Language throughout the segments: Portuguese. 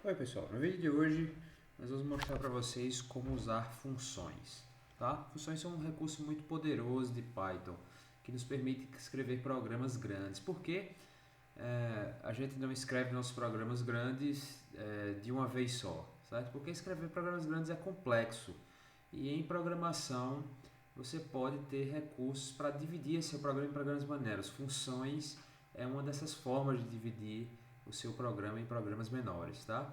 Oi pessoal, no vídeo de hoje nós vamos mostrar para vocês como usar funções, tá? Funções são um recurso muito poderoso de Python que nos permite escrever programas grandes. Por que a gente não escreve nossos programas grandes de uma vez só, certo? Porque escrever programas grandes é complexo e em programação você pode ter recursos para dividir seu programa em grandes maneiras. Funções é uma dessas formas de dividir o seu programa em programas menores, tá?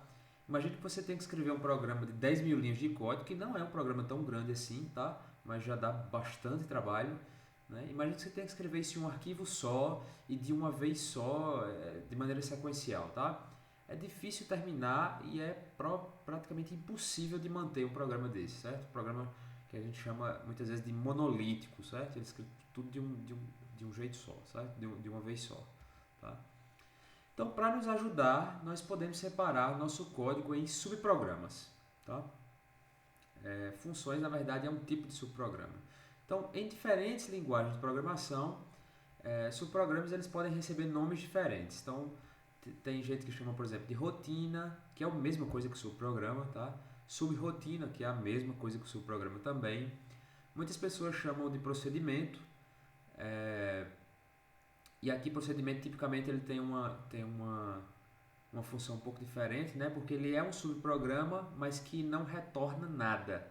Imagine que você tem que escrever um programa de 10 mil linhas de código, que não é um programa tão grande assim, tá? Mas já dá bastante trabalho, né? Imagine que você tem que escrever isso em um arquivo só e de uma vez só, de maneira sequencial, tá? É difícil terminar e é praticamente impossível de manter um programa desse, certo? Um programa que a gente chama muitas vezes de monolítico, certo? Ele é escrito tudo de um jeito só, certo? De uma vez só, tá? Então, para nos ajudar, nós podemos separar nosso código em subprogramas, tá? Funções, na verdade, é um tipo de subprograma. Então, em diferentes linguagens de programação, subprogramas eles podem receber nomes diferentes. Então, tem gente que chama, por exemplo, de rotina, que é a mesma coisa que subprograma, tá? Subrotina, que é a mesma coisa que subprograma também. Muitas pessoas chamam de procedimento. E aqui, procedimento, tipicamente, ele tem uma função um pouco diferente, né? Porque ele é um subprograma, mas que não retorna nada.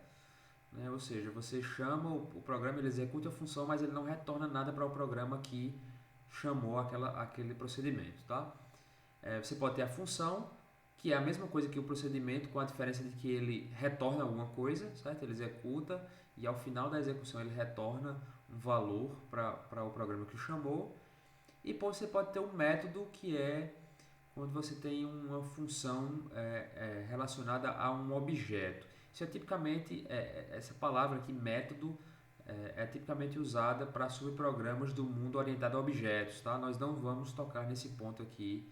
Né? Ou seja, você chama o programa, ele executa a função, mas ele não retorna nada para o programa que chamou aquele procedimento. Tá? Você pode ter a função, que é a mesma coisa que o procedimento, com a diferença de que ele retorna alguma coisa, certo? Ele executa e ao final da execução ele retorna um valor para o programa que chamou. E você pode ter um método que é quando você tem uma função relacionada a um objeto. Isso é tipicamente, essa palavra aqui, método, é tipicamente usada para subprogramas do mundo orientado a objetos. Tá? Nós não vamos tocar nesse ponto aqui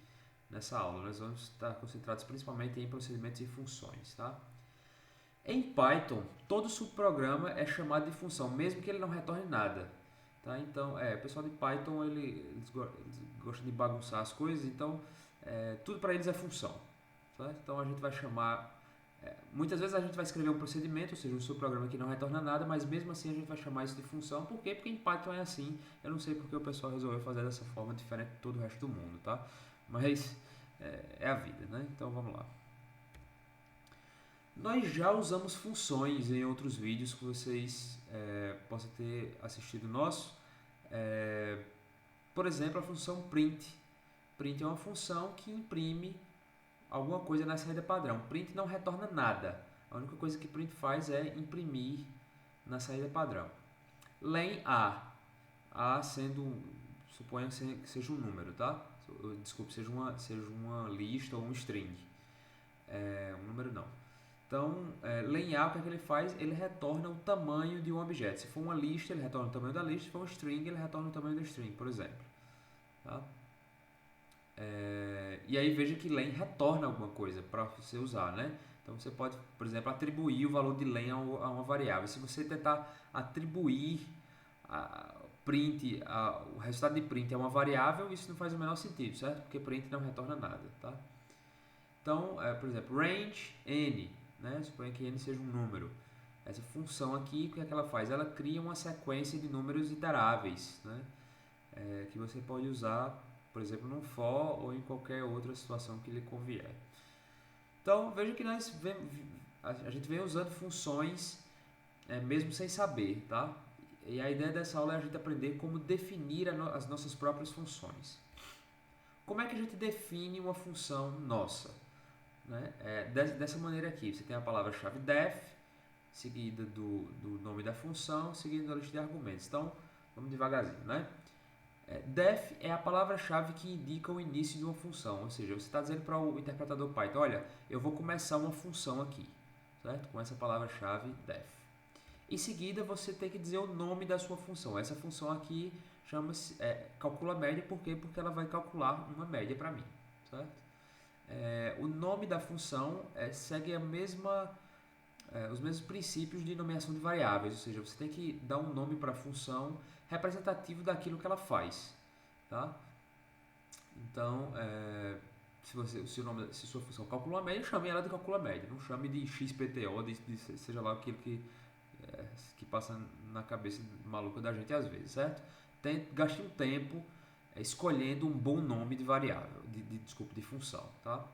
nessa aula, nós vamos estar concentrados principalmente em procedimentos e funções. Tá? Em Python, todo subprograma é chamado de função, mesmo que ele não retorne nada. Tá? Então, o pessoal de Python eles gostam de bagunçar as coisas, então tudo para eles é função. Tá? Então a gente vai chamar. Muitas vezes a gente vai escrever um procedimento, ou seja, um subprograma que não retorna nada, mas mesmo assim a gente vai chamar isso de função. Por quê? Porque em Python é assim. Eu não sei porque o pessoal resolveu fazer dessa forma diferente de todo o resto do mundo. Tá? Mas é a vida, né? Então vamos lá. Nós já usamos funções em outros vídeos que vocês possam ter assistido nosso. Por exemplo, a função print. Print é uma função que imprime alguma coisa na saída padrão. Print não retorna nada. A única coisa que print faz é imprimir na saída padrão. Len A. A sendo, suponha que seja um número, tá? Desculpe, seja uma lista ou um string. Um número não. Então, len A, o que é que ele faz? Ele retorna o tamanho de um objeto. Se for uma lista, ele retorna o tamanho da lista. Se for um string, ele retorna o tamanho da string, por exemplo. Tá? E aí veja que len retorna alguma coisa para você usar, né? Então você pode, por exemplo, atribuir o valor de len a uma variável. Se você tentar atribuir o resultado de print a uma variável, isso não faz o menor sentido, certo? Porque print não retorna nada, tá? Então, por exemplo, range n, né? Suponha que n seja um número. Essa função aqui, o que é que ela faz? Ela cria uma sequência de números iteráveis, né? Que você pode usar, por exemplo, num for ou em qualquer outra situação que lhe convier. Então, veja que a gente vem usando funções mesmo sem saber, tá? E a ideia dessa aula é a gente aprender como definir as nossas próprias funções. Como é que a gente define uma função nossa? Né? Dessa maneira aqui, você tem a palavra-chave def, seguida do nome da função, seguida da lista de argumentos. Então, vamos devagarzinho, né? Def é a palavra-chave que indica o início de uma função, ou seja, você está dizendo para o interpretador Python, olha, eu vou começar uma função aqui, certo? Com essa palavra-chave def. Em seguida, você tem que dizer o nome da sua função. Essa função aqui chama-se calcula média, por quê? Porque ela vai calcular uma média para mim, certo? O nome da função segue os mesmos princípios de nomeação de variáveis, ou seja, você tem que dar um nome para a função representativo daquilo que ela faz. Tá? Então, se sua função calcula a média, chame ela de calcula a média. Não chame de XPTO, seja lá aquilo que passa na cabeça maluca da gente às vezes, certo? Gaste um tempo escolhendo um bom nome de variável, de função, tá?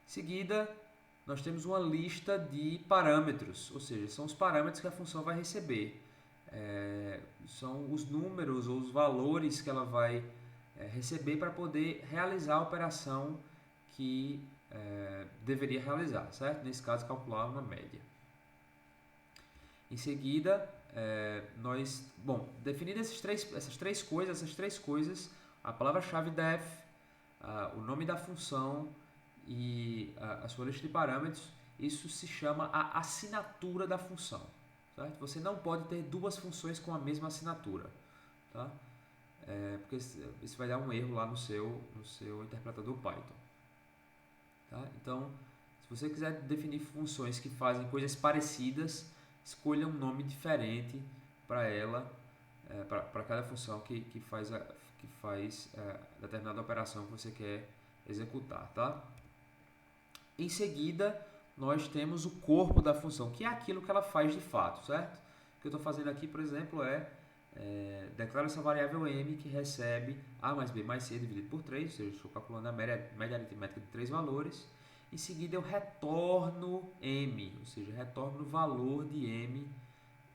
Em seguida, nós temos uma lista de parâmetros, ou seja, são os parâmetros que a função vai receber. São os números ou os valores que ela vai receber para poder realizar a operação que deveria realizar, certo? Nesse caso, calcular uma média. Em seguida, definidas essas três coisas, a palavra-chave def, o nome da função e a sua lista de parâmetros, isso se chama a assinatura da função. Certo? Você não pode ter duas funções com a mesma assinatura, tá? Porque isso vai dar um erro lá no seu interpretador Python. Tá? Então, se você quiser definir funções que fazem coisas parecidas, escolha um nome diferente para ela, para cada função que faz determinada operação que você quer executar. Tá? Em seguida, nós temos o corpo da função, que é aquilo que ela faz de fato, certo? O que eu estou fazendo aqui, por exemplo, declaro essa variável m que recebe a mais b mais c dividido por 3, ou seja, estou calculando a média aritmética de 3 valores. Em seguida, eu retorno m, ou seja, retorno o valor de m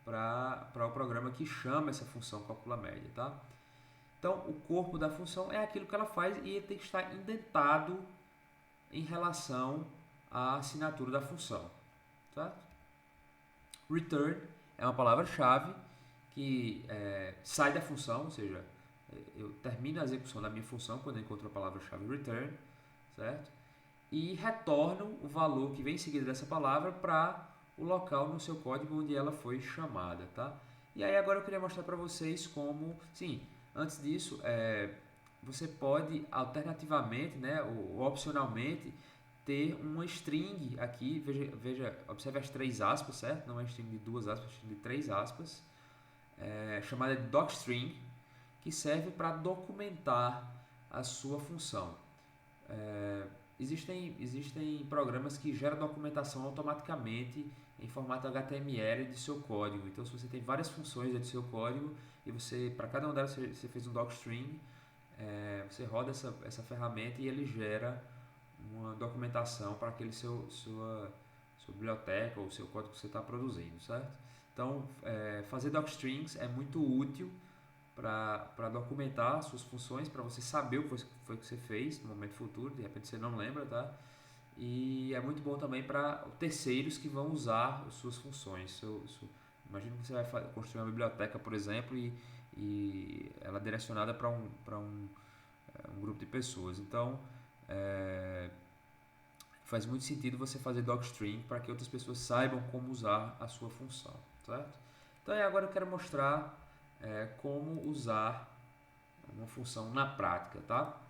para o programa que chama essa função calcula média, tá? Então, o corpo da função é aquilo que ela faz e ele tem que estar indentado em relação à assinatura da função. Tá? Return é uma palavra-chave que sai da função, ou seja, eu termino a execução da minha função quando eu encontro a palavra-chave return, certo? E retorno o valor que vem em seguida dessa palavra para o local no seu código onde ela foi chamada. Tá? E aí agora eu queria mostrar para vocês como, antes disso, você pode alternativamente, ou opcionalmente, ter uma string aqui, veja, observe as 3 aspas, certo? Não é string de 2 aspas, é string de 3 aspas, chamada de docstring, que serve para documentar a sua função. Existem programas que geram documentação automaticamente em formato HTML de seu código. Então, se você tem várias funções dentro do seu código e para cada uma delas você fez um docstring, você roda essa ferramenta e ele gera uma documentação para aquele sua biblioteca ou seu código que você está produzindo, certo? Então, fazer docstrings é muito útil para documentar suas funções, para você saber o que foi que você fez no momento futuro, de repente você não lembra, tá? E é muito bom também para terceiros que vão usar as suas funções. Imagina que você vai construir uma biblioteca, por exemplo, e ela é direcionada para um grupo de pessoas. Então, faz muito sentido você fazer docstring para que outras pessoas saibam como usar a sua função, certo? Então, agora eu quero mostrar como usar uma função na prática, tá?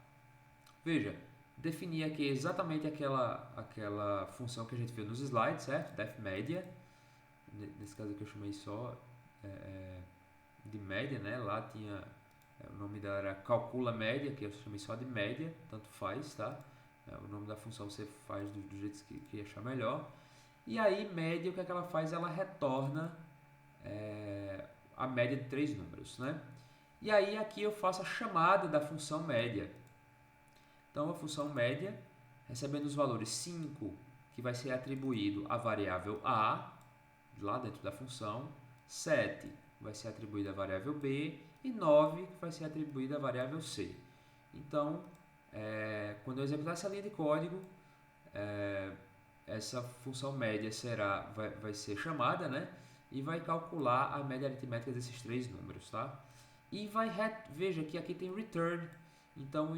Veja, definir aqui exatamente aquela função que a gente viu nos slides, certo? Def média, nesse caso aqui eu chamei só de média, né? Lá tinha, o nome dela era calcula média, que eu chamei só de média, tanto faz, tá? O nome da função você faz do jeito que achar melhor. E aí, média, o que é que ela faz? Ela retorna a média de 3 números, né? E aí, aqui eu faço a chamada da função média. Então, a função média, recebendo os valores 5, que vai ser atribuído à variável A, lá dentro da função, 7 vai ser atribuído à variável B, e 9 vai ser atribuído à variável C. Então, quando eu executar essa linha de código, essa função média vai ser chamada, né? E vai calcular a média aritmética desses 3 números, tá? E veja que aqui tem return. Então,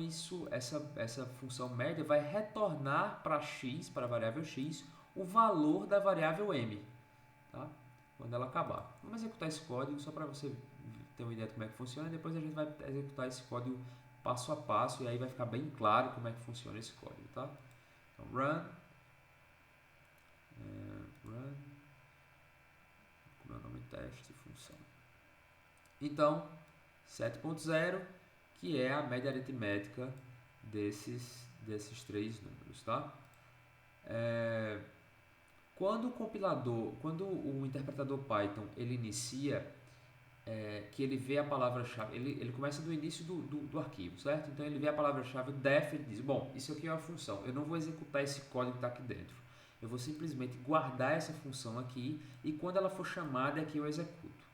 essa função média vai retornar para x, para a variável x, o valor da variável m, tá? Quando ela acabar. Vamos executar esse código só para você ter uma ideia de como é que funciona. E depois a gente vai executar esse código passo a passo e aí vai ficar bem claro como é que funciona esse código, tá? Então, run, como é o nome? Teste função. Então, 7.0, que é a média aritmética desses três números, tá? Quando o interpretador Python ele inicia, que ele vê a palavra-chave, ele começa do início do arquivo, certo? Então ele vê a palavra-chave def, ele diz, bom, isso aqui é uma função, eu não vou executar esse código que está aqui dentro, eu vou simplesmente guardar essa função aqui e quando ela for chamada é que eu executo,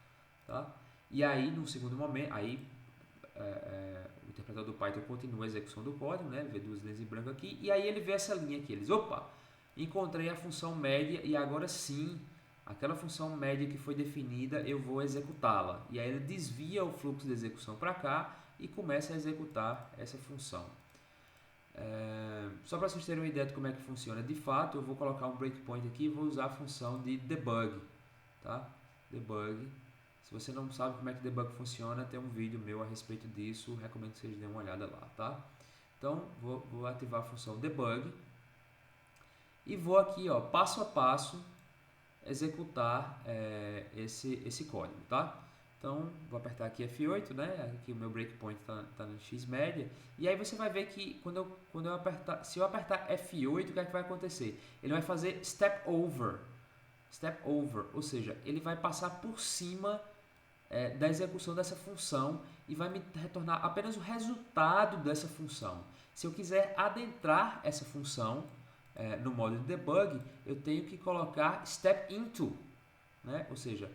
tá? E aí, no segundo momento, o interpretador Python continua a execução do código, né? Ele vê duas linhas em branco aqui, e aí ele vê essa linha aqui, ele diz, opa, encontrei a função média e agora sim, aquela função média que foi definida, eu vou executá-la. E aí ele desvia o fluxo de execução para cá e começa a executar essa função. Só para vocês terem uma ideia de como é que funciona, de fato, eu vou colocar um breakpoint aqui e vou usar a função de debug. Tá? Debug. Se você não sabe como é que debug funciona, tem um vídeo meu a respeito disso, recomendo que vocês dêem uma olhada lá. Tá? Então, vou ativar a função debug. E vou aqui, ó, passo a passo, executar esse código, tá? Então, vou apertar aqui F8, né? Aqui o meu breakpoint tá no X média. E aí você vai ver que quando eu apertar, se eu apertar F8, o que é que vai acontecer? Ele vai fazer step over, ou seja, ele vai passar por cima da execução dessa função e vai me retornar apenas o resultado dessa função. Se eu quiser adentrar essa função no modo de debug, eu tenho que colocar step into, né? Ou seja,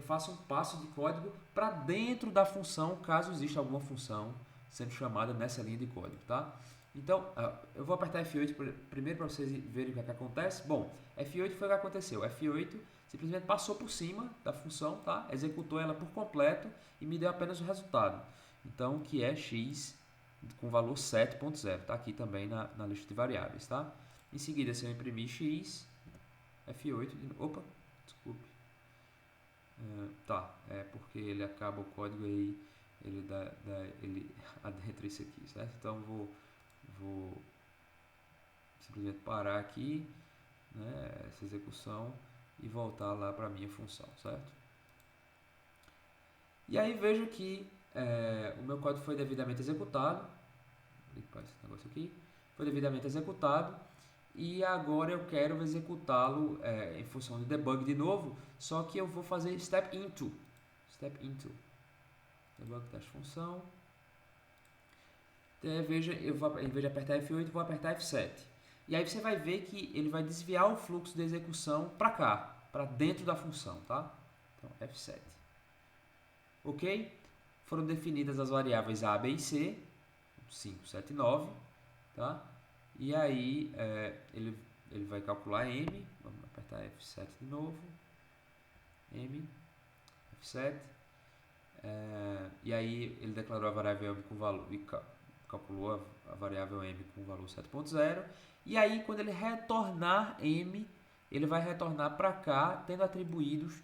faça um passo de código para dentro da função, caso exista alguma função sendo chamada nessa linha de código, tá? Então, eu vou apertar F8 primeiro para vocês verem o que acontece. Bom, F8 foi o que aconteceu. F8 simplesmente passou por cima da função, tá? Executou ela por completo e me deu apenas o resultado. Então, que é x com valor 7.0, tá aqui também na lista de variáveis, tá? Em seguida, se eu imprimir x, F8, opa, desculpe, porque ele acaba o código aí, ele adentra isso aqui, certo? Então, vou simplesmente parar aqui, né, essa execução e voltar lá para a minha função, certo? E aí vejo que o meu código foi devidamente executado. Esse negócio aqui foi devidamente executado e agora eu quero executá-lo em função de debug de novo, só que eu vou fazer step into debug teste função. Então, veja, em vez de apertar F8, vou apertar F7. E aí você vai ver que ele vai desviar o fluxo de execução para cá, para dentro da função, tá? Então, F7. Ok? Foram definidas as variáveis A, B e C, 5, 7 e 9, tá? E aí ele vai calcular M, vamos apertar F7 de novo, M, F7, e aí ele declarou a variável M com valor, e calculou a variável M com valor 7.0, e aí quando ele retornar M, ele vai retornar para cá, tendo atribuídos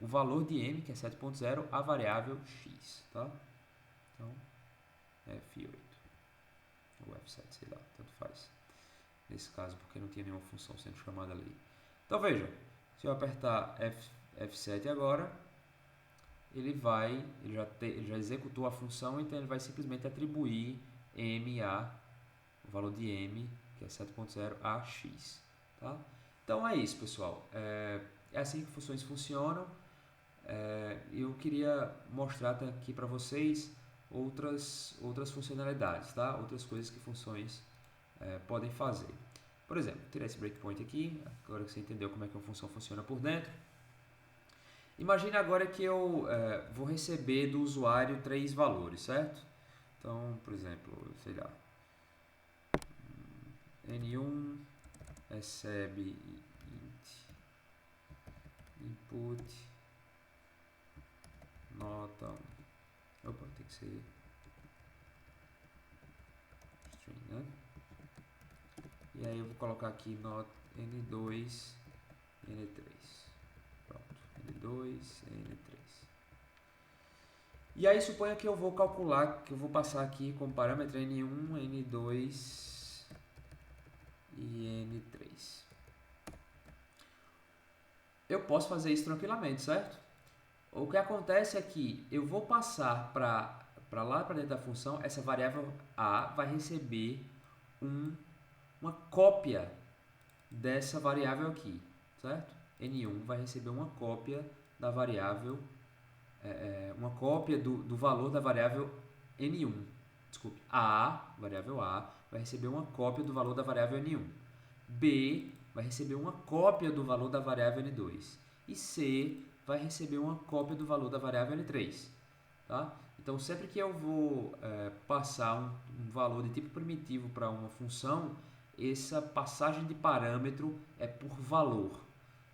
o valor de M, que é 7.0, à variável X, tá? Então, F8 ou F7, sei lá, tanto faz nesse caso, porque não tinha nenhuma função sendo chamada ali. Então veja, se eu apertar F7 agora, ele já executou a função, então ele vai simplesmente atribuir o valor de M, que é 7.0, a X, tá? Então é isso, pessoal, é assim que funções funcionam. Eu queria mostrar aqui para vocês outras funcionalidades, tá? Outras coisas que funções podem fazer. Por exemplo, tirar esse breakpoint aqui, agora que você entendeu como é que uma função funciona por dentro. Imagine agora que eu vou receber do usuário 3 valores, certo? Então, por exemplo, sei lá, N1 recebe input nota 1. Opa, tem que ser string, né? E aí eu vou colocar aqui nota N2, N3. Pronto, N2, N3. E aí suponha que eu vou calcular, que eu vou passar aqui como parâmetro N1, N2 e N3. Eu posso fazer isso tranquilamente, certo? O que acontece é que eu vou passar para para lá para dentro da função, essa variável a vai receber uma cópia dessa variável aqui, certo? N1 vai receber uma cópia da variável, uma cópia do valor da variável N1. Desculpe, variável A, vai receber uma cópia do valor da variável N1. B vai receber uma cópia do valor da variável N2. E C vai receber uma cópia do valor da variável N3. Tá? Então, sempre que eu vou passar um valor de tipo primitivo para uma função, essa passagem de parâmetro é por valor.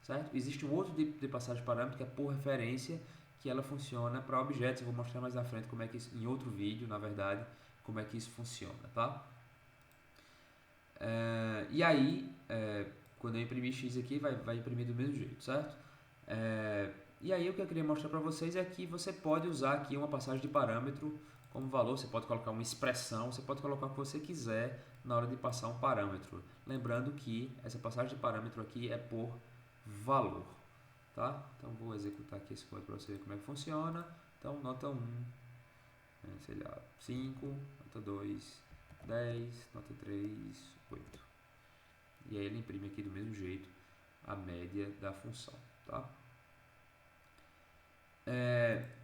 Certo? Existe um outro tipo de passagem de parâmetro que é por referência, que ela funciona para objetos. Eu vou mostrar mais na frente como é que isso, em outro vídeo, na verdade, como é que isso funciona. Tá? E aí, quando eu imprimir x aqui, vai imprimir do mesmo jeito, certo? E aí o que eu queria mostrar para vocês é que você pode usar aqui uma passagem de parâmetro como valor, você pode colocar uma expressão, você pode colocar o que você quiser na hora de passar um parâmetro. Lembrando que essa passagem de parâmetro aqui é por valor, tá? Então vou executar aqui esse código para você ver como é que funciona. Então nota 1, sei lá, 5, nota 2, 10, nota 3, 8. E aí ele imprime aqui do mesmo jeito a média da função, tá?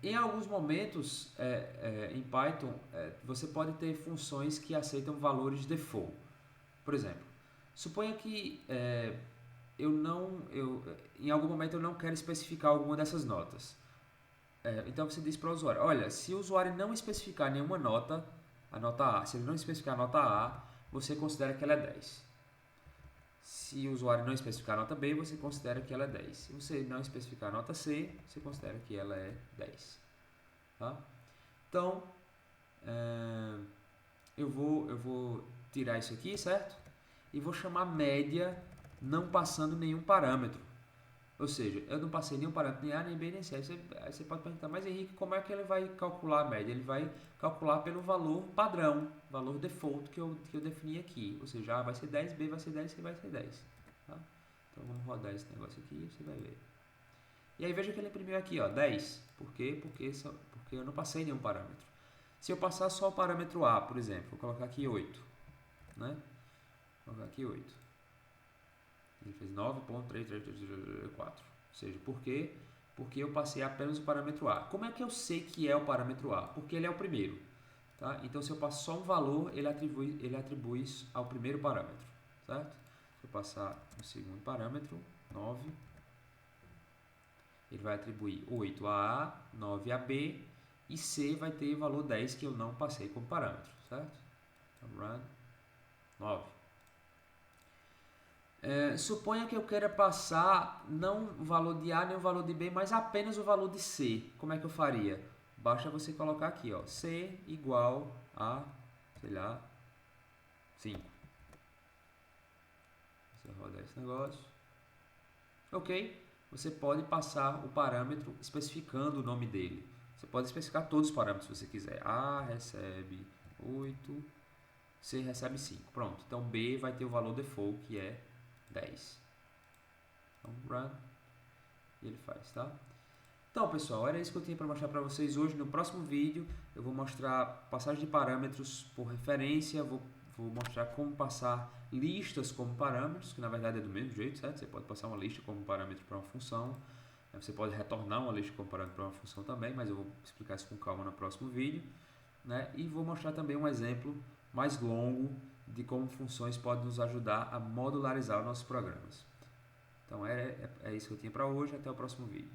Em alguns momentos em Python você pode ter funções que aceitam valores default. Por exemplo, suponha que em algum momento eu não quero especificar alguma dessas notas. Então você diz para o usuário, olha, se o usuário não especificar nenhuma nota, a nota A, se ele não especificar a nota A, você considera que ela é 10. Se o usuário não especificar a nota B, você considera que ela é 10. Se você não especificar a nota C, você considera que ela é 10. Tá? Então, eu vou tirar isso aqui, certo? E vou chamar média não passando nenhum parâmetro. Ou seja, eu não passei nenhum parâmetro, nem A, nem B, nem C. Aí você pode perguntar, mas Henrique, como é que ele vai calcular a média? Ele vai calcular pelo valor padrão, valor default que eu defini aqui. Ou seja, A vai ser 10, B vai ser 10, C vai ser 10. Tá? Então vamos rodar esse negócio aqui e você vai ver. E aí veja que ele imprimiu aqui, ó, 10. Por quê? Porque eu não passei nenhum parâmetro. Se eu passar só o parâmetro A, por exemplo, vou colocar aqui 8. Né? Vou colocar aqui 8. Ele fez 9.3334. Ou seja, por quê? Porque eu passei apenas o parâmetro A. Como é que eu sei que é o parâmetro A? Porque ele é o primeiro. Tá? Então, se eu passo só um valor, ele atribui ao primeiro parâmetro. Certo? Se eu passar o segundo parâmetro, 9, ele vai atribuir 8 a A, 9 a B, e C vai ter o valor 10 que eu não passei como parâmetro. Certo? Então, run 9. Suponha que eu queira passar não o valor de A nem o valor de B, mas apenas o valor de C. Como é que eu faria? Basta você colocar aqui, ó, C igual a, sei lá, 5. Você rodar esse negócio. Ok? Você pode passar o parâmetro especificando o nome dele. Você pode especificar todos os parâmetros se você quiser. A recebe 8, C recebe 5. Pronto. Então B vai ter o valor default, que é 10. Então, run. E ele faz, tá? Então, pessoal, era isso que eu tinha para mostrar para vocês hoje. No próximo vídeo, eu vou mostrar passagem de parâmetros por referência, vou mostrar como passar listas como parâmetros, que na verdade é do mesmo jeito, certo? Você pode passar uma lista como parâmetro para uma função, você pode retornar uma lista como parâmetro para uma função também, mas eu vou explicar isso com calma no próximo vídeo, né? E vou mostrar também um exemplo mais longo de como funções podem nos ajudar a modularizar os nossos programas. Então é isso que eu tinha para hoje, até o próximo vídeo.